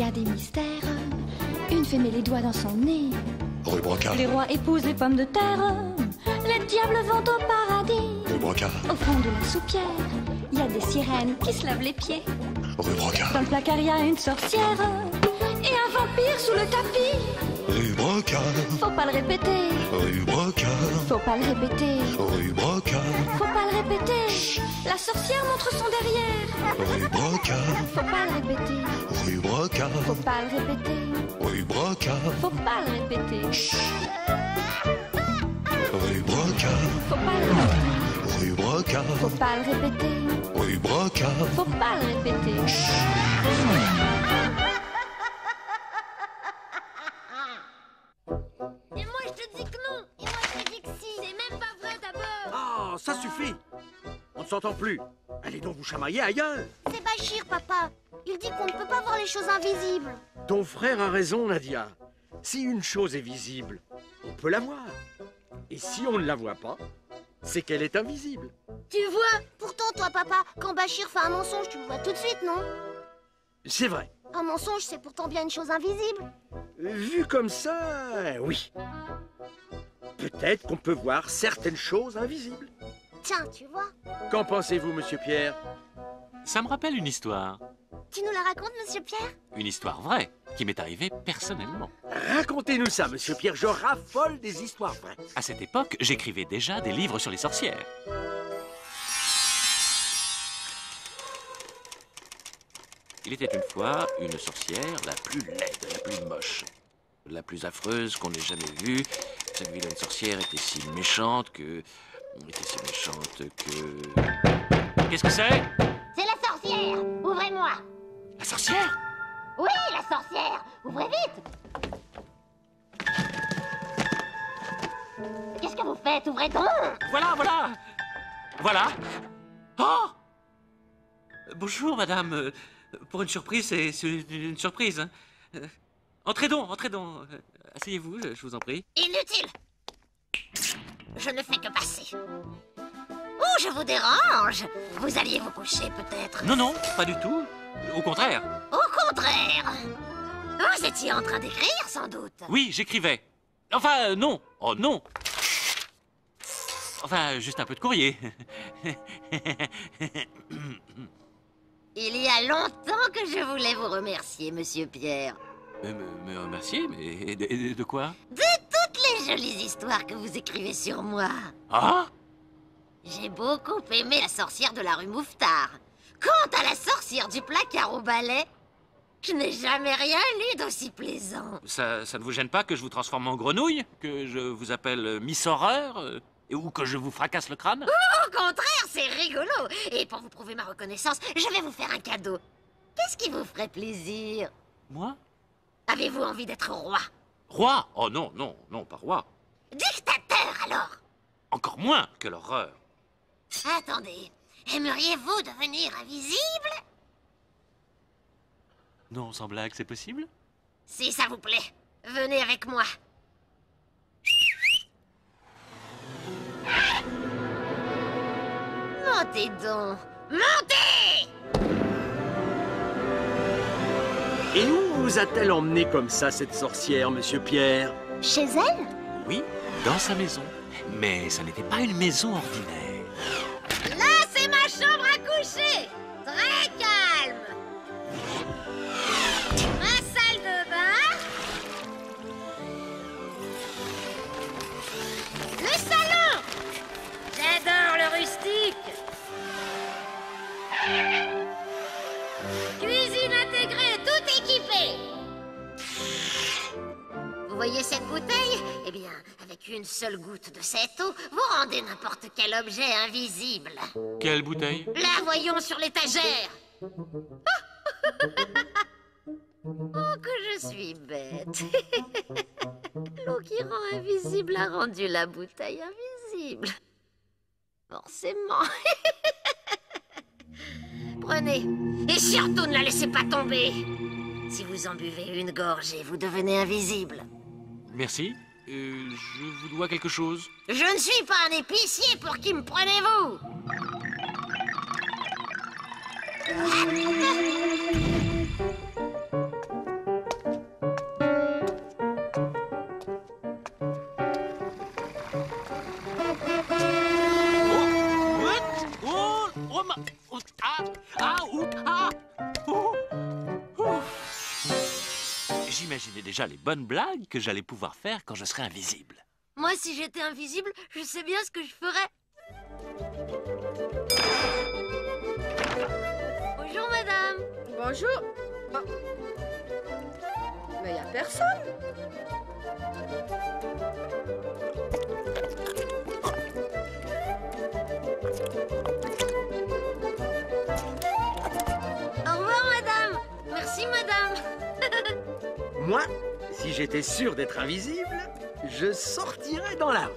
a des mystères. Une fée met les doigts dans son nez. Rue Brocard. Les rois épousent les pommes de terre. Les diables vont au paradis. Rue Brocard. Au fond de la soupière, il y a des sirènes qui se lavent les pieds. Rue Brocard. Dans le placard, il y a une sorcière et un vampire sous le tapis. Rue Brocard. Faut pas le répéter. Rue Brocard. Faut pas le répéter. Rue Brocard. Faut pas le répéter. La sorcière montre son derrière. Rue Brocard. Faut pas le répéter. Rue Brocard. Faut pas le répéter. Rue Brocard. Faut pas le répéter. Rue Brocard. Faut pas le répéter. Rue Brocard. Faut pas le répéter. Rue Brocard. Faut pas le répéter. Et moi je te dis que non. Et moi je te dis que si. C'est même pas vrai d'abord. Ah, ça suffit. On ne s'entend plus. Allez donc vous chamailler ailleurs. C'est Bachir, papa. Il dit qu'on ne peut pas voir les choses invisibles. Ton frère a raison, Nadia. Si une chose est visible, on peut la voir. Et si on ne la voit pas, c'est qu'elle est invisible. Tu vois? Pourtant, toi, papa, quand Bachir fait un mensonge, tu le vois tout de suite, non? C'est vrai. Un mensonge, c'est pourtant bien une chose invisible. Vu comme ça, oui. Peut-être qu'on peut voir certaines choses invisibles. Tiens, tu vois? Qu'en pensez-vous, monsieur Pierre? Ça me rappelle une histoire. Tu nous la racontes, monsieur Pierre? Une histoire vraie, qui m'est arrivée personnellement. Racontez-nous ça, monsieur Pierre. Je raffole des histoires vraies. À cette époque, j'écrivais déjà des livres sur les sorcières. Il était une fois une sorcière, la plus laide, la plus moche, la plus affreuse qu'on ait jamais vue. Cette vilaine sorcière était si méchante que... Qu'est-ce que c'est? C'est la sorcière! Ouvrez-moi! La sorcière? Oui, la sorcière! Ouvrez vite! Qu'est-ce que vous faites? Ouvrez donc! Voilà, voilà! Voilà! Oh! Bonjour, madame. Pour une surprise, c'est une surprise. Hein. Entrez donc, entrez donc. Asseyez-vous, je vous en prie. Inutile! Je ne fais que passer. Oh, je vous dérange! Vous alliez vous coucher, peut-être? Non, non, pas du tout. Au contraire. Au contraire! Vous étiez en train d'écrire, sans doute? Oui, j'écrivais. Enfin, non. Oh, non. Enfin, juste un peu de courrier. Il y a longtemps que je voulais vous remercier, monsieur Pierre. Me remercier, mais de quoi? De toutes les jolies histoires que vous écrivez sur moi. Ah? J'ai beaucoup aimé la sorcière de la rue Mouffetard. Quant à la sorcière du placard au balai, je n'ai jamais rien lu d'aussi plaisant. Ça ne vous gêne pas que je vous transforme en grenouille? Que je vous appelle Miss Horreur? Ou que je vous fracasse le crâne? Au contraire, c'est rigolo. Et pour vous prouver ma reconnaissance, je vais vous faire un cadeau. Qu'est-ce qui vous ferait plaisir? Moi? Avez-vous envie d'être roi? Roi? Oh non, non, non, pas roi. Dictateur, alors? Encore moins que l'horreur. Attendez, aimeriez-vous devenir invisible? Non, sans blague, c'est possible? Si ça vous plaît, venez avec moi. Montez donc! Montez! Et où vous a-t-elle emmené comme ça, cette sorcière, monsieur Pierre? Chez elle? Oui, dans sa maison. Mais ça n'était pas une maison ordinaire. Là, c'est ma chambre à coucher! Très calme! Ma salle de bain. Le salon! J'adore le rustique! Cuisine intégrée, tout équipé! Vous voyez cette bouteille? Eh bien, avec une seule goutte de cette eau, vous rendez n'importe quel objet invisible. Quelle bouteille? Là, voyons sur l'étagère. Oh, que je suis bête. L'eau qui rend invisible a rendu la bouteille invisible. Forcément. Prenez. Et surtout, ne la laissez pas tomber. Si vous en buvez une gorgée, vous devenez invisible. Merci. Je vous dois quelque chose. Je ne suis pas un épicier, pour qui me prenez-vous? déjà les bonnes blagues que j'allais pouvoir faire quand je serai invisible. Moi, si j'étais invisible, je sais bien ce que je ferais. Bonjour, madame. Bonjour. Oh. Mais y a personne. Au revoir, madame. Merci, madame. Moi, si j'étais sûr d'être invisible, je sortirais dans la rue.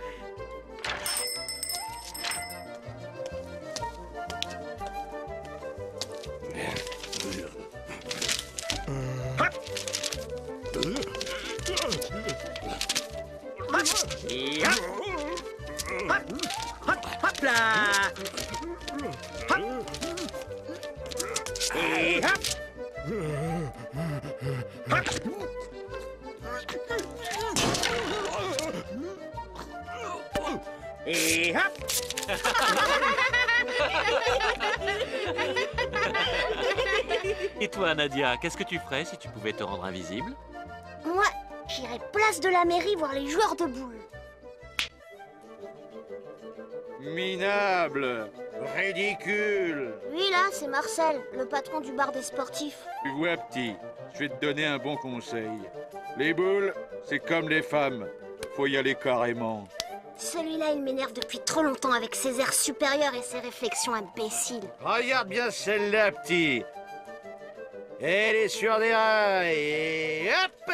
Et hop, hop, hop, hop là. Hop. Et hop. Hop. Et hop. Et toi, Nadia, qu'est-ce que tu ferais si tu pouvais te rendre invisible? Moi, j'irais place de la mairie voir les joueurs de boules. Minable, ridicule. Lui, là, c'est Marcel, le patron du bar des sportifs. Tu vois, petit, je vais te donner un bon conseil. Les boules, c'est comme les femmes. Faut y aller carrément. Celui-là, il m'énerve depuis trop longtemps avec ses airs supérieurs et ses réflexions imbéciles. Regarde bien celle-là, petit. Elle est sur des rails et hop.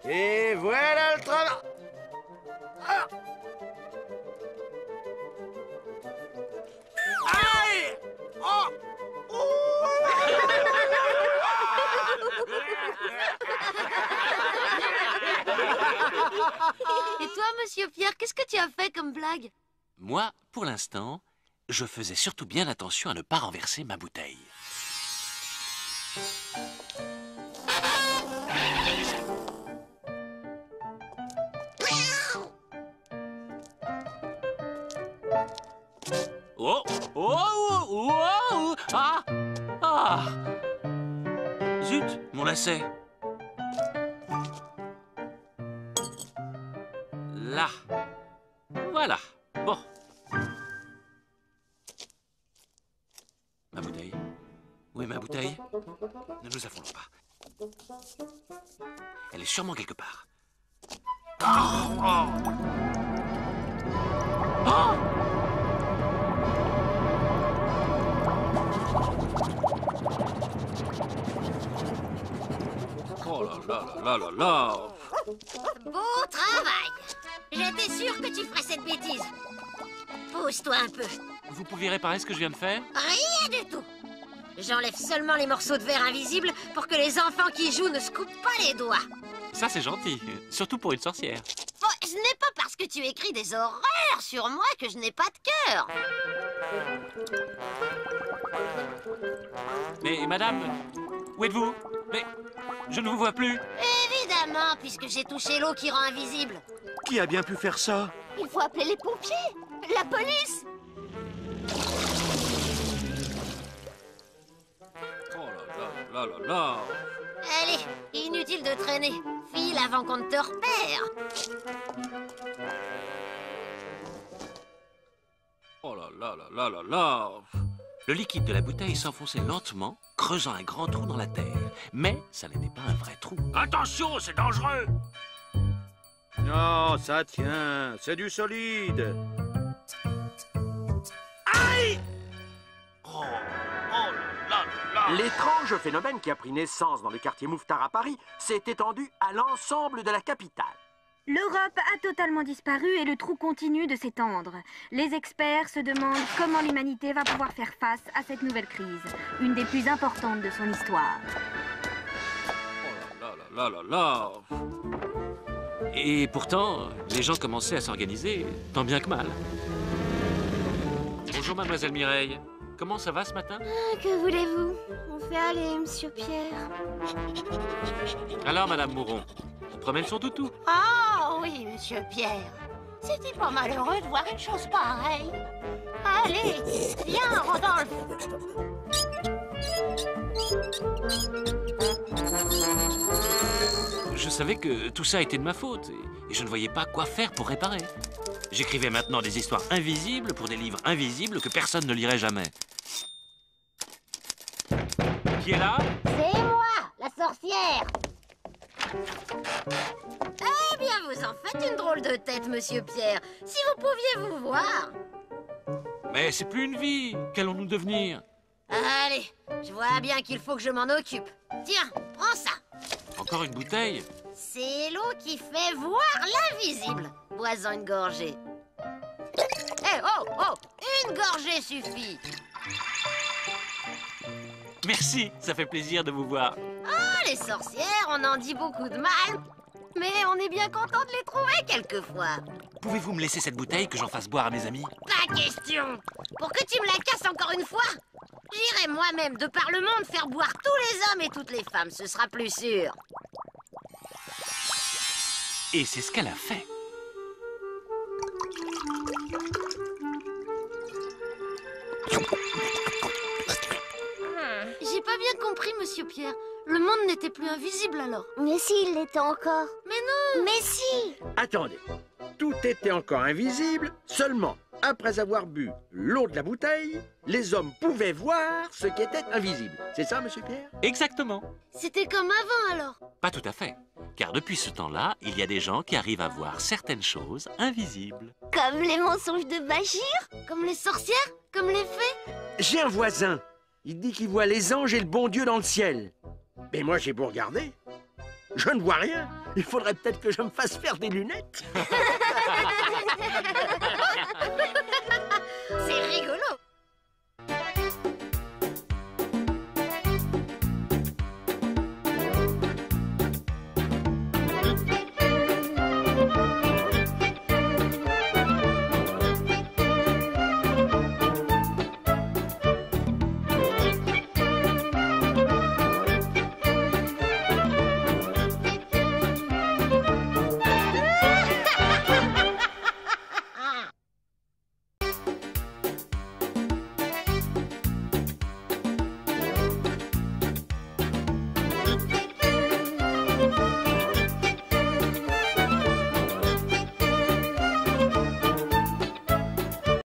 Et voilà le travail. Ah. Aïe. Oh. Et toi, monsieur Pierre, qu'est-ce que tu as fait comme blague? Moi, pour l'instant, je faisais surtout bien attention à ne pas renverser ma bouteille. Oh! Oh! Oh! Oh! Ah! Ah! Zut, mon lacet. Là. Voilà. Bon. Ma bouteille. Où est ma bouteille? Ne nous affolons pas. Elle est sûrement quelque part. Oh! Oh! Oh! Oh là là là là là! Beau travail! J'étais sûr que tu ferais cette bêtise. Pousse-toi un peu. Vous pouviez réparer ce que je viens de faire? Rien du tout. J'enlève seulement les morceaux de verre invisibles pour que les enfants qui jouent ne se coupent pas les doigts. Ça, c'est gentil. Surtout pour une sorcière. Bon, ce n'est pas parce que tu écris des horreurs sur moi que je n'ai pas de cœur. Mais, madame, où êtes-vous? Mais, je ne vous vois plus. Évidemment, puisque j'ai touché l'eau qui rend invisible. Qui a bien pu faire ça? Il faut appeler les pompiers, la police. Oh là là là là là! Allez, inutile de traîner. File avant qu'on ne te repère. Oh là là là là là là! Le liquide de la bouteille s'enfonçait lentement, creusant un grand trou dans la terre. Mais ça n'était pas un vrai trou. Attention, c'est dangereux! Non, ça tient, c'est du solide. Aïe! Oh, oh là là! L'étrange phénomène qui a pris naissance dans le quartier Mouffetard à Paris s'est étendu à l'ensemble de la capitale. L'Europe a totalement disparu et le trou continue de s'étendre. Les experts se demandent comment l'humanité va pouvoir faire face à cette nouvelle crise, une des plus importantes de son histoire. Oh là là là là là! Et pourtant, les gens commençaient à s'organiser, tant bien que mal. Bonjour, mademoiselle Mireille. Comment ça va ce matin? Que voulez-vous? On fait aller, monsieur Pierre. Alors, madame Mouron, promène son toutou. Ah oui, monsieur Pierre. C'était pas malheureux de voir une chose pareille. Allez, viens, Rodolphe. Je savais que tout ça était de ma faute et je ne voyais pas quoi faire pour réparer. J'écrivais maintenant des histoires invisibles pour des livres invisibles que personne ne lirait jamais. Qui est là? C'est moi, la sorcière. Eh bien, vous en faites une drôle de tête, monsieur Pierre. Si vous pouviez vous voir. Mais c'est plus une vie. Qu'allons-nous devenir? Allez, je vois bien qu'il faut que je m'en occupe. Tiens, prends ça. Encore une bouteille? C'est l'eau qui fait voir l'invisible. Bois-en une gorgée. Eh, oh, oh, une gorgée suffit. Merci, ça fait plaisir de vous voir. Oh, les sorcières, on en dit beaucoup de mal. Mais on est bien content de les trouver quelquefois. Pouvez-vous me laisser cette bouteille que j'en fasse boire à mes amis? Pas question. Pour que tu me la casses encore une fois, j'irai moi-même de par le monde faire boire tous les hommes et toutes les femmes, ce sera plus sûr. Et c'est ce qu'elle a fait. J'ai pas bien compris, monsieur Pierre. Le monde n'était plus invisible alors. Mais si, il l'était encore. Mais non! Mais si! Attendez, tout était encore invisible, seulement après avoir bu l'eau de la bouteille, les hommes pouvaient voir ce qui était invisible. C'est ça, monsieur Pierre? Exactement. C'était comme avant alors. Pas tout à fait. Car depuis ce temps-là, il y a des gens qui arrivent à voir certaines choses invisibles. Comme les mensonges de Bachir? Comme les sorcières? Comme les fées? J'ai un voisin. Il dit qu'il voit les anges et le bon Dieu dans le ciel. Mais moi, j'ai beau regarder. Je ne vois rien. Il faudrait peut-être que je me fasse faire des lunettes.